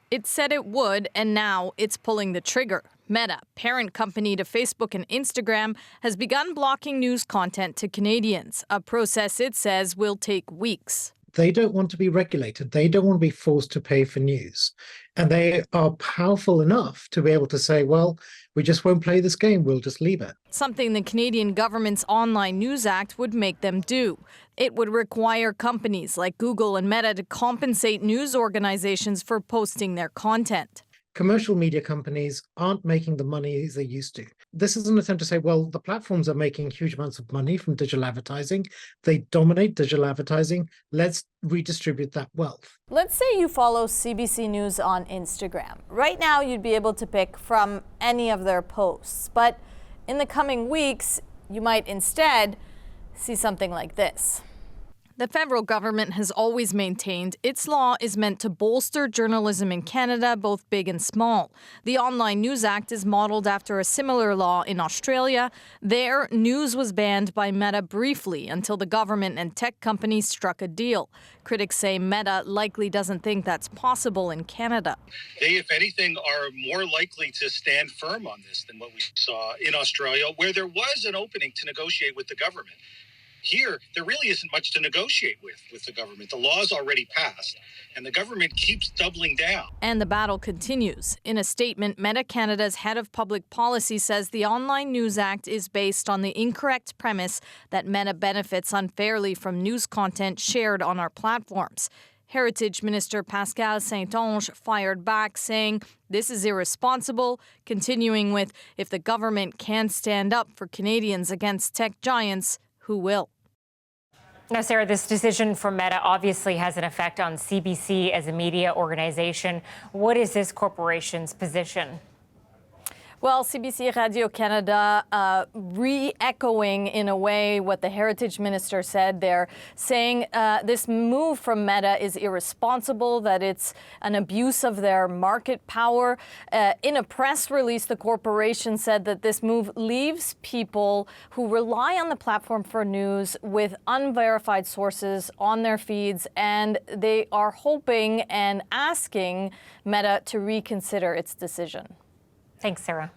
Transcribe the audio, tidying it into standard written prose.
It said it would, and now it's pulling the trigger. Meta, parent company to Facebook and Instagram, has begun blocking news content to Canadians, a process it says will take weeks. They don't want to be regulated. They don't want to be forced to pay for news. And they are powerful enough to be able to say, well, we just won't play this game. We'll just leave it. Something the Canadian government's Online News Act would make them do. It would require companies like Google and Meta to compensate news organizations for posting their content. Commercial media companies aren't making the money they used to. This is an attempt to say, well, the platforms are making huge amounts of money from digital advertising. They dominate digital advertising. Let's redistribute that wealth. Let's say you follow CBC News on Instagram. Right now, you'd be able to pick from any of their posts. But in the coming weeks, you might instead see something like this. The federal government has always maintained its law is meant to bolster journalism in Canada, both big and small. The Online News Act is modeled after a similar law in Australia. There, news was banned by Meta briefly until the government and tech companies struck a deal. Critics say Meta likely doesn't think that's possible in Canada. They, if anything, are more likely to stand firm on this than what we saw in Australia, where there was an opening to negotiate with the government. Here, there really isn't much to negotiate with the government. The law's already passed, and the government keeps doubling down. And the battle continues. In a statement, Meta Canada's head of public policy says the Online News Act is based on the incorrect premise that Meta benefits unfairly from news content shared on our platforms. Heritage Minister Pascal St-Onge fired back, saying this is irresponsible, continuing with, if the government can't stand up for Canadians against tech giants, who will? Now, Sarah, this decision from Meta obviously has an effect on CBC as a media organization. What is this corporation's position? Well, CBC Radio-Canada re-echoing in a way what the Heritage Minister said there, saying this move from Meta is irresponsible, that it's an abuse of their market power. In a press release, the corporation said that this move leaves people who rely on the platform for news with unverified sources on their feeds, and they are hoping and asking Meta to reconsider its decision. Thanks, Sarah.